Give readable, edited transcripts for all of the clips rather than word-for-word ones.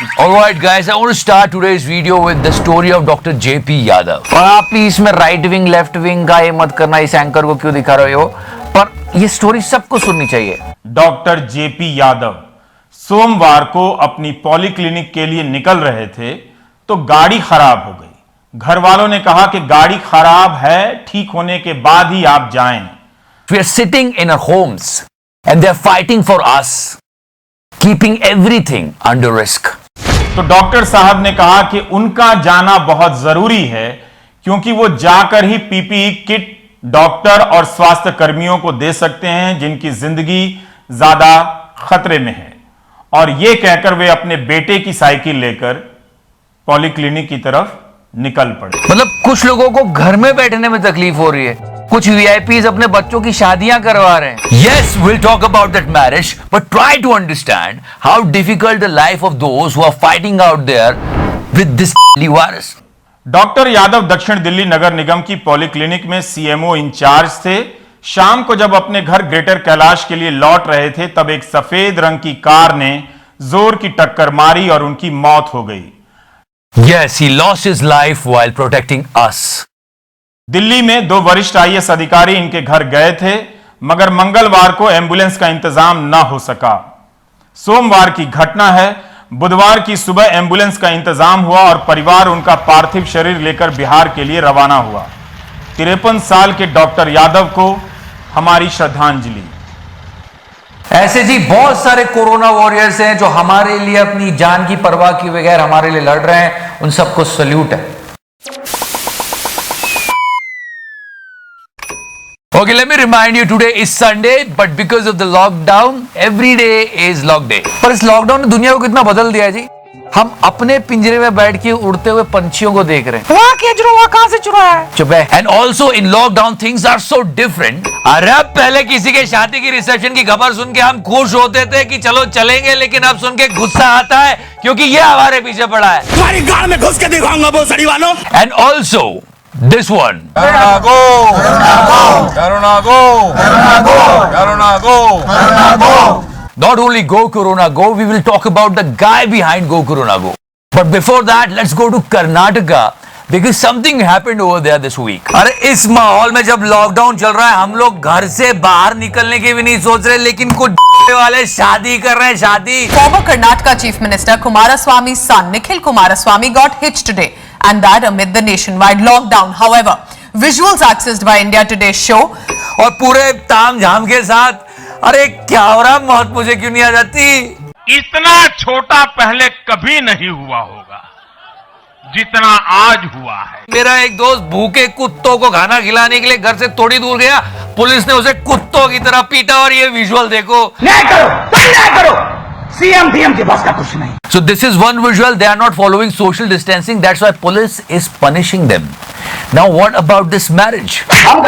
Alright guys, I want to start today's video with the story of Dr. JP Yadav. और आप please में right wing left wing का ये मत करना, इस एंकर को क्यों दिखा रहे हो, पर ये स्टोरी सबको सुननी चाहिए। डॉक्टर जेपी यादव सोमवार को अपनी पॉलीक्लिनिक के लिए निकल रहे थे तो गाड़ी खराब हो गई। घर वालों ने कहा कि गाड़ी खराब है, ठीक होने के बाद ही आप जाएं। We are sitting in our homes and they are fighting for us, keeping everything under risk. तो डॉक्टर साहब ने कहा कि उनका जाना बहुत जरूरी है क्योंकि वो जाकर ही पीपीई किट डॉक्टर और स्वास्थ्य कर्मियों को दे सकते हैं जिनकी जिंदगी ज्यादा खतरे में है। और ये कहकर वे अपने बेटे की साइकिल लेकर पॉलीक्लिनिक की तरफ निकल पड़े। मतलब कुछ लोगों को घर में बैठने में तकलीफ हो रही है, कुछ वीआईपीज अपने बच्चों की शादियां करवा रहे हैं। Yes, we'll talk about that marriage, but try to understand how difficult the life of those who are fighting out there with this virus. Doctor Yadav दक्षिण दिल्ली नगर निगम की पॉलीक्लिनिक में सीएमओ इंचार्ज थे। शाम को जब अपने घर ग्रेटर कैलाश के लिए लौट रहे थे तब एक सफेद रंग की कार ने जोर की टक्कर मारी और उनकी मौत हो गई। Yes, he lost his life while protecting us. Delhi में 2 वरिष्ठ आईएएस अधिकारी इनके घर गए थे मगर मंगलवार को एम्बुलेंस का इंतजाम न हो सका। सोमवार की घटना है। बुधवार की सुबह एम्बुलेंस का इंतजाम हुआ और परिवार उनका पार्थिव शरीर लेकर बिहार के लिए रवाना हुआ। 53 साल के डॉक्टर यादव को हमारी श्रद्धांजलि। ऐसे जी बहुत सारे कोरोना वॉरियर्स हैं जो हमारे लिए अपनी जान की परवाह किए बगैर हमारे लिए लड़ रहे हैं, उन सबको सल्यूट है। Okay, let me remind you, today is Sunday, but because of the lockdown, every day is lock day. पर इस लॉकडाउन ने दुनिया को कितना बदल दिया है जी। हम अपने पिंजरे में बैठ के उड़ते हुए पंछियों को देख रहे हैं। वहाँ केजरीवाल कहाँ से चुरा है? चुप है। And also in lockdown things are so different. अरे पहले किसी के शादी की रिसेप्शन की खबर सुन के हम खुश होते थे कि चलो चलेंगे, लेकिन अब सुन के गुस्सा आता है क्योंकि ये हमारे पीछे पड़ा है। तुम्हारी गाड़ में घुस के दिखाऊंगा भोसड़ी वालों। And also this one. Karuna go! Karuna go! Karuna go! Karuna go! Karuna go! Not only Go Corona Go, we will talk about the guy behind Go Corona Go. But before that, let's go to Karnataka because something happened over there this week. अरे इस माहौल में जब lockdown चल रहा है हम लोग घर से बाहर निकलने की भी नहीं सोच रहे, लेकिन कुछ वाले शादी कर रहे हैं। शादी। Former Karnataka Chief Minister Kumaraswamy's son Nikhil Kumaraswamy got hitched today, and that amid the nationwide lockdown. However, visuals accessed by India Today show और पूरे ताम झाम के साथ, अरे क्या हो रहा, मौत मुझे क्यों नहीं आ जाती। इतना छोटा पहले कभी नहीं हुआ होगा जितना आज हुआ है। मेरा एक दोस्त भूखे कुत्तों को खाना खिलाने के लिए घर से थोड़ी दूर गया, पुलिस ने उसे कुत्तों की तरह पीटा और ये विजुअल देखो। न्याय करो, तुम न्याय करो। सीएम डीएम के पास का कुछ नहीं। So this is one visual. They are not following social distancing. That's why police is punishing them. Now what about this marriage? हम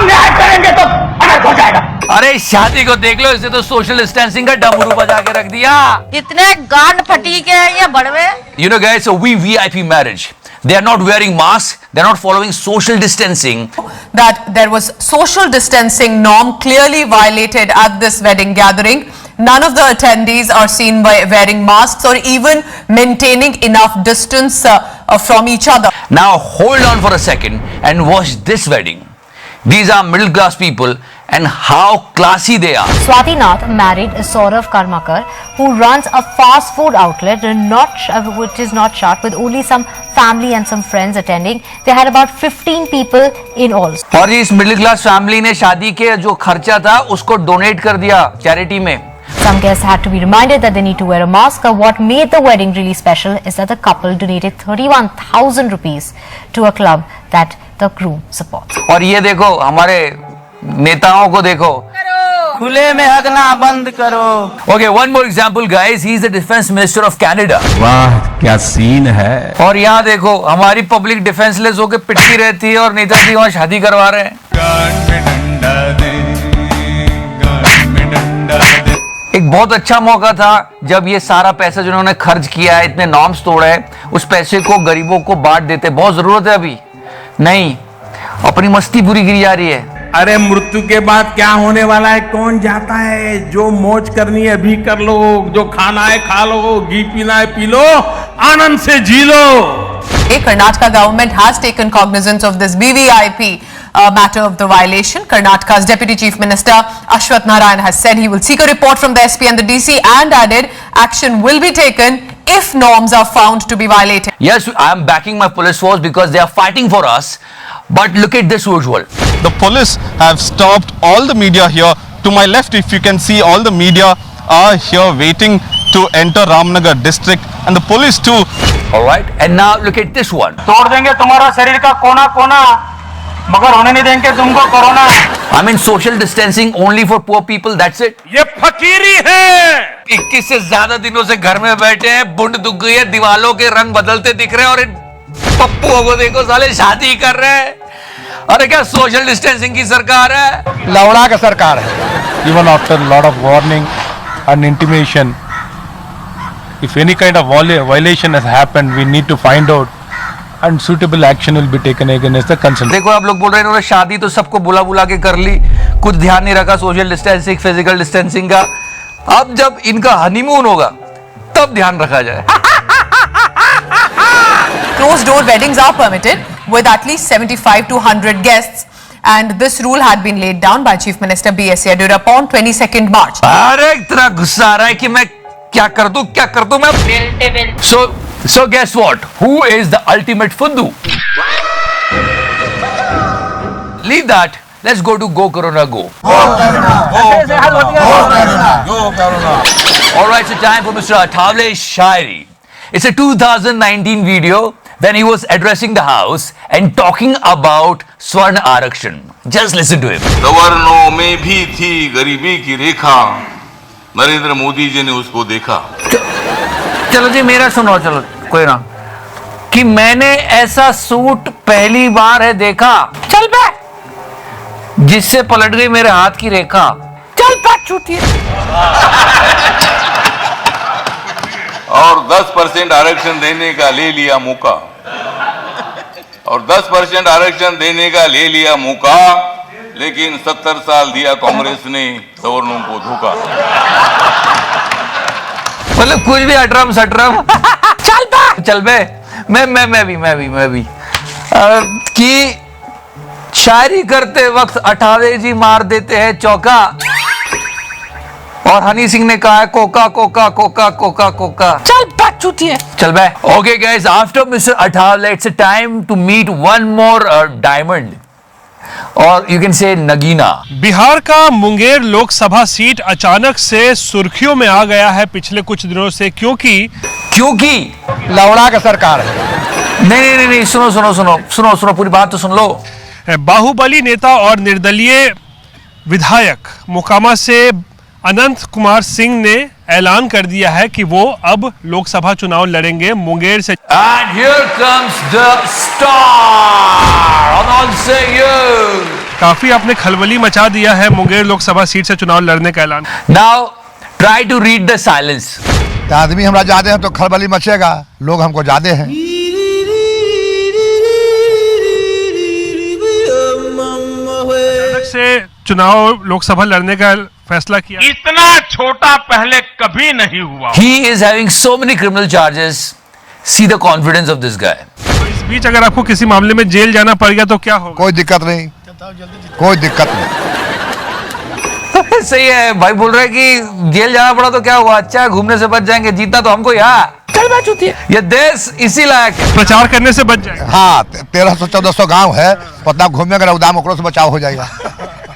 न्याय करेंगे तो अलग हो जाएगा। अरे शादी को देख लो, इसे तो सोशल डिस्टेंसिंग का डमरू बजा के रख दिया। इतने गांड फटी के ये बड़वे। You know guys, so we VIP marriage. They are not wearing masks. They are not following social distancing. that there was social distancing norm clearly violated at this wedding gathering. None of the attendees are seen by wearing masks or even maintaining enough distance from each other. Now hold on for a second and watch this wedding. These are middle class people and how classy they are. Swati Nath married Saurav Karmakar, who runs a fast food outlet which is not shut, with only some family and some friends attending. They had about 15 people in all. और इस middle class family ने शादी के जो खर्चा था उसको donate कर दिया चैरिटी में। Some guests had to be reminded that they need to wear a mask. What made the wedding really special is that the couple donated 31,000 rupees to a club that the groom supports. और ये देखो हमारे नेताओं को देखो, खुले में हगना बंद करो। Okay, one more example guys. He is the defense minister of Canada. वाह क्या सीन है। और यहाँ देखो हमारी पब्लिक डिफेंसलेस होकर पिटती रहती है और नेताजी वहाँ शादी करवा रहे हैं। एक बहुत अच्छा मौका था जब ये सारा पैसा जिन्होंने खर्च किया है, इतने नॉर्म्स तोड़े, उस पैसे को गरीबों को बांट देते। बहुत जरूरत है अभी नहीं, अपनी मस्ती पूरी गिरी जा रही है। अरे मृत्यु के बाद क्या होने वाला है कौन जाता है? जो मौज करनी है अभी कर लो, जो खाना है खा लो, घी पीना है पी लो, आनंद से जी लो। Karnataka government has taken cognizance of this BVIP matter of the violation. Karnataka's Deputy Chief Minister Ashwath Narayan has said he will seek a report from the SP and the DC and added action will be taken if norms are found to be violated. Yes, I am backing my police force because they are fighting for us. But look at this visual. The police have stopped all the media here. To my left, if you can see, all the media are here waiting to enter Ramnagar district, and the police too. All right, and now look at this one. तोड़ देंगे तुम्हारा शरीर का कोना कोना, मगर होने नहीं देंगे तुमको corona. I mean social distancing only for poor people, that's it. ये फकीरी है। 21 से ज्यादा दिनों से घर में बैठे हैं, बुंड दुख गई है, दीवालों के रंग बदलते दिख रहे हैं और इन पप्पुओं को देखो साले शादी कर रहे हैं। अरे क्या सोशल डिस्टेंसिंग की सरकार है? लवड़ा का सरकार है। Even after lot of warning and intimation, if any kind of violation has happened, we need to find out and suitable action will be taken against the concerned. देखो आप लोग बोल रहे हैं इन्होंने शादी तो सबको बुला के कर ली, कुछ ध्यान नहीं रखा सोशल डिस्टेंसिंग, फिजिकल डिस्टेंसिंग का। अब जब इनका हनीमून होगा तब ध्यान रखा जाए। Closed door weddings are permitted with at least 75 to 100 guests, and this rule had been laid down by Chief Minister B.S. Yediyurappa on 22nd March. अरे इतना गुस्सा आ रहा है कि मैं क्या कर दूं मैं। So guess what? Who is the ultimate fuddu? Leave that. Let's go to Go Corona Go. All right, so time for Mr. Athawale's Shairi. It's a 2019 video when he was addressing the house and talking about Swarna Arakshan. Just listen to him. सवर्णों में भी थी गरीबी की रेखा, नरेंद्र मोदी जी ने उसको देखा। चलो जी मेरा सुनो, चलो कोई ना, कि मैंने ऐसा सूट पहली बार है देखा, चल बे, जिससे पलट गई मेरे हाथ की रेखा, चल बे चूतिए। और 10% आरक्षण देने का ले लिया मौका, और 10% आरक्षण देने का ले लिया मौका, लेकिन 70 साल दिया कांग्रेस ने सवर्णों को धोखा। मतलब कुछ भी अटरम सटरम चल बे। मैं भी कि शायरी करते वक्त अठावे जी मार देते हैं चौका, और हनी सिंह ने कहा है कोका कोका कोका कोका कोका, चल चल बे। Okay guys, after mister Athawale it's a time to meet one more diamond, और यू कैन से नगीना। बिहार का मुंगेर लोकसभा सीट अचानक से सुर्खियों में आ गया है पिछले कुछ दिनों से, क्योंकि लवड़ा का सरकार है। नहीं, सुनो पूरी बात तो सुन लो। बाहुबली नेता और निर्दलीय विधायक मोकामा से अनंत कुमार सिंह ने ऐलान कर दिया है कि वो अब लोकसभा चुनाव लड़ेंगे मुंगेर से। And here comes the star, announcer you. काफी आपने खलबली मचा दिया है मुंगेर लोकसभा सीट से चुनाव लड़ने का ऐलान। Now try to read the silence. आदमी हमरा ज्यादा है तो खलबली मचेगा, लोग हमको ज्यादा हैं। से चुनाव लोकसभा लड़ने का फैसला किया। इतना छोटा पहले कभी नहीं हुआ। He is having so many criminal charges. See the confidence of this guy. इस बीच अगर आपको किसी मामले में जेल जाना पड़ गया तो क्या होगा? कोई दिक्कत नहीं। सही है भाई, बोल रहे हैं कि जेल जाना पड़ा तो क्या हुआ, अच्छा घूमने से बच जाएंगे, जीतना तो हमको यहाँ। ये देश इसी लायक है, प्रचार करने से बच जाएगा। हाँ, 1300-1400 गांव है, पतना घूमने का उदाम ओकरो से बचाव हो जाएगा,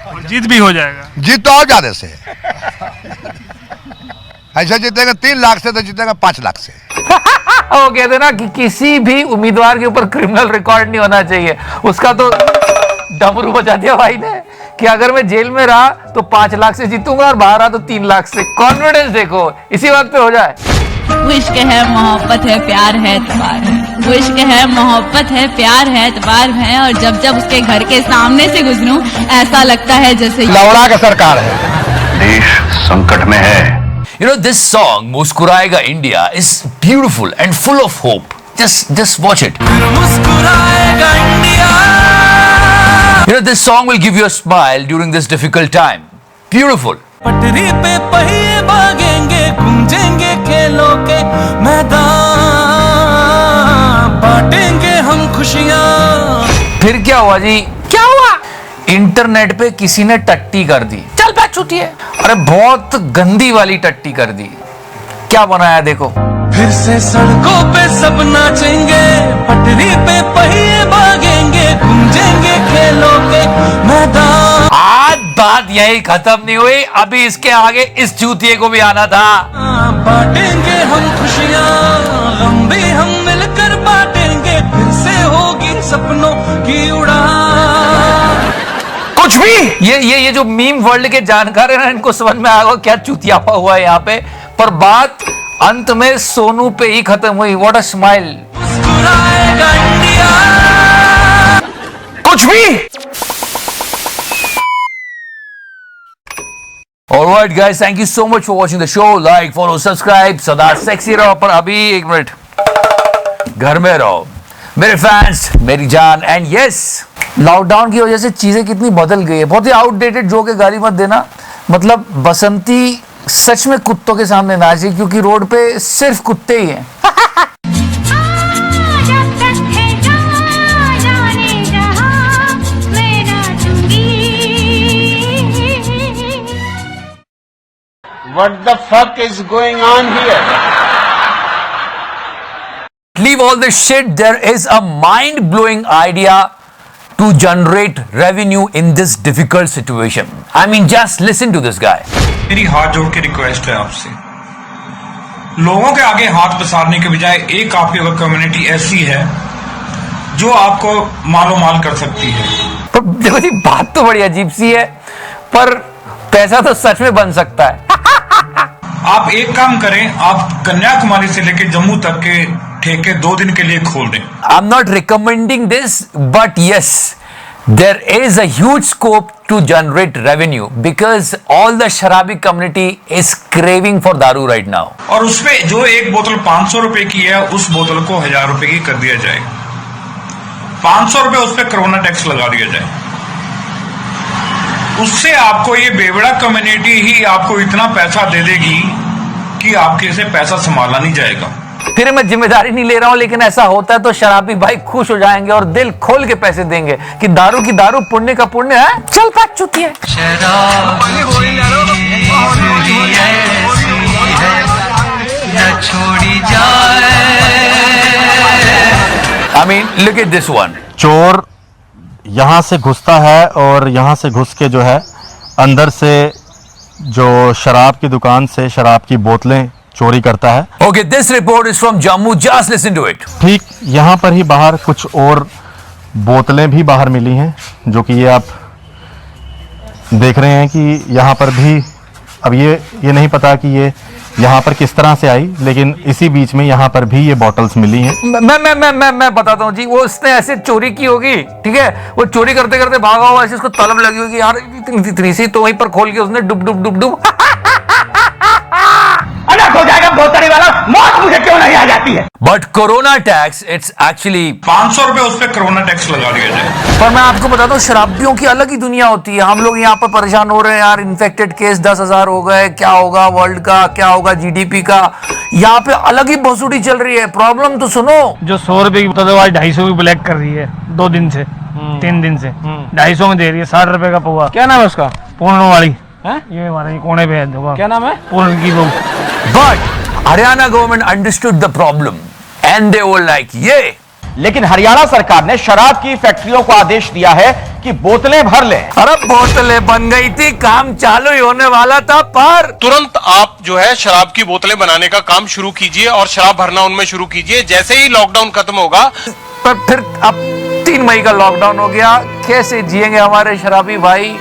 और जीत भी हो जाएगा। जीत तो और ज्यादा से, ऐसे जीतेगा 3 लाख से तो जीतेगा 5 लाख से। वो कहते ना कि किसी भी उम्मीदवार के ऊपर क्रिमिनल रिकॉर्ड नहीं होना चाहिए, उसका तो डमरू बजा दिया भाई ने कि अगर मैं जेल में रहा तो 5 लाख से जीतूंगा और बाहर आ तो 3 लाख से। कॉन्फिडेंस देखो, इसी बात पे हो जाए। वो इश्क है, मोहब्बत है, प्यार है, एतबार है। वो इश्क है, मोहब्बत है, प्यार है, एतबार है, और जब जब उसके घर के सामने से गुजरूं ऐसा लगता है जैसे लवड़ा का सरकार है। देश संकट में है। You know, this song मुस्कुराएगा India is beautiful and full of hope. Just watch it. मुस्कुराएगा India You know, this song will give you a smile during this difficult time. Beautiful. पटरी पे पहिए भागेंगे, गूंजेंगे खेलों के मैदान, बांटेंगे हम खुशियाँ। फिर क्या हुआ जी? क्या हुआ? इंटरनेट पे किसी ने टट्टी कर दी। चल बैठ छुट्टी है। अरे बहुत गंदी वाली टट्टी कर दी। क्या बनाया देखो। फिर से सड़कों पे सब नाचेंगे, पटरी पे पहिए भागेंगे, गूंजेंगे खेलों के मैदान। आज बात यही खत्म नहीं हुई, अभी इसके आगे इस चूतिए को भी आना था। बांटेंगे हम खुशियाँ, लंबी हम मिलकर बांटेंगे, फिर से होगी सपनों की उड़ान। कुछ भी ये जो मीम वर्ल्ड के जानकार हैं ना, इनको समझ में आएगा क्या चूतियापा हुआ है यहाँ पे। पर बात अंत में सोनू पे ही खत्म हुई। What a smile. मुस्कुराएगा इंडिया। कुछ भी। Alright guys, thank you so much for watching the show. Like, follow, subscribe. सदा सेक्सी रहो, पर अभी एक मिनट घर में रहो मेरे फैंस, मेरी जान। एंड यस, लॉकडाउन की वजह से चीजें कितनी बदल गई है। बहुत ही आउटडेटेड जोक है, गाली मत देना। मतलब बसंती सच में कुत्तों के सामने नाचे, क्योंकि रोड पे सिर्फ कुत्ते ही हैं। What the fuck is going on here? Leave all this shit. There is a mind-blowing idea to generate revenue in this difficult situation. I mean, just listen to this guy. मेरी हाथ जोड़ के request है आपसे, लोगों के आगे हाथ पसारने के बजाय एक आपकी अगर कम्युनिटी ऐसी है जो आपको मालो माल कर सकती है। पर देखो जी, बात तो बड़ी अजीब सी है, पर पैसा तो सच में बन सकता है। आप एक काम करें, आप कन्याकुमारी से लेकर जम्मू तक के ठेके 2 दिन के लिए खोल दें। I'm not recommending this, but yes, there is a huge scope to generate revenue because all the sharabi community is craving for दारू right now. और उसपे जो एक बोतल 500 रुपए की है, उस बोतल को 1000 रुपए की कर दिया जाए। 500 रुपए उस पर कोरोना टैक्स लगा दिया जाए। उससे आपको ये बेवड़ा कम्युनिटी ही आपको इतना पैसा दे देगी कि आपके से पैसा संभाला नहीं जाएगा। फिर मैं जिम्मेदारी नहीं ले रहा हूं, लेकिन ऐसा होता है तो शराबी भाई खुश हो जाएंगे और दिल खोल के पैसे देंगे कि दारू की दारू, पुण्य का पुण्य है। चल पैक चुकी है। I mean, look at this one. चोर यहाँ से घुसता है और यहाँ से घुस के जो है अंदर से जो शराब की दुकान से शराब की बोतलें चोरी करता है। Okay, this report is from Jammu. Just listen to it. ठीक यहाँ पर ही बाहर कुछ और बोतलें भी बाहर मिली हैं, जो कि ये आप देख रहे हैं कि यहाँ पर भी अब ये नहीं पता कि ये यहाँ पर किस तरह से आई, लेकिन इसी बीच में यहाँ पर भी ये बॉटल्स मिली हैं। मैं बताता हूँ जी, वो उसने ऐसे चोरी की होगी, ठीक है। वो चोरी करते करते भागा हुआ, ऐसे उसको तलब लगी होगी, यार इतनी सी, तो वहीं पर खोल के उसने डुब डुब डुब डुब अलग हो जाएगा भोतरी वाला, मौत मुझे क्यों नहीं आ जाती है। But corona tax, it's actually 500 रुपए उस पर कोरोना टैक्स लगा दिया जाए। पर मैं आपको बताता हूँ, शराबियों की अलग ही दुनिया होती है। हम लोग यहाँ पर परेशान हो रहे हैं यार, इन्फेक्टेड केस 10,000 हो गए, क्या होगा वर्ल्ड का, क्या होगा जीडीपी का। यहाँ पे अलग ही बसूड़ी चल रही है। प्रॉब्लम तो सुनो, जो 100 रुपए की बोतल आज 250 की ब्लैक कर रही है 2 दिन से, 3 दिन से 250 में दे रही है, 60 रुपए का पौवा। क्या नाम है उसका? पूर्ण वाली है? ये हमारे कोने पे है, क्या नाम है? पूर्ण की बहू। But Haryana government understood the problem and they were like ये। लेकिन हरियाणा सरकार ने शराब की फैक्ट्रियों को आदेश दिया है कि बोतलें भर लें। अरे बोतलें बन गई थी, काम चालू ही होने वाला था, पर तुरंत आप जो है शराब की बोतलें बनाने का काम शुरू कीजिए और शराब भरना उनमें शुरू कीजिए। जैसे ही लॉकडाउन खत्म होगा, पर फिर अब 3 मई का लॉकडाउन हो गया, कैसे जिएंगे हमारे शराबी भाई।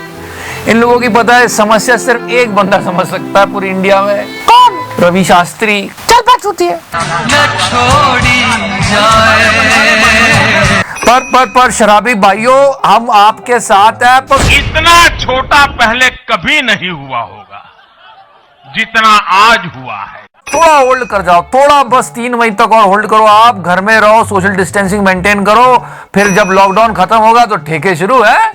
इन लोगों की पता है समस्या सिर्फ एक बंदा समझ सकता है पूरी इंडिया में। कौन? रवि शास्त्री। चल बात होती है। पर शराबी भाइयों, हम आपके साथ हैं। पर इतना छोटा पहले कभी नहीं हुआ होगा जितना आज हुआ है। थोड़ा होल्ड कर जाओ, थोड़ा, बस 3 मई तक और होल्ड करो। आप घर में रहो, सोशल डिस्टेंसिंग मेंटेन करो, फिर जब लॉकडाउन खत्म होगा तो ठेके शुरू है।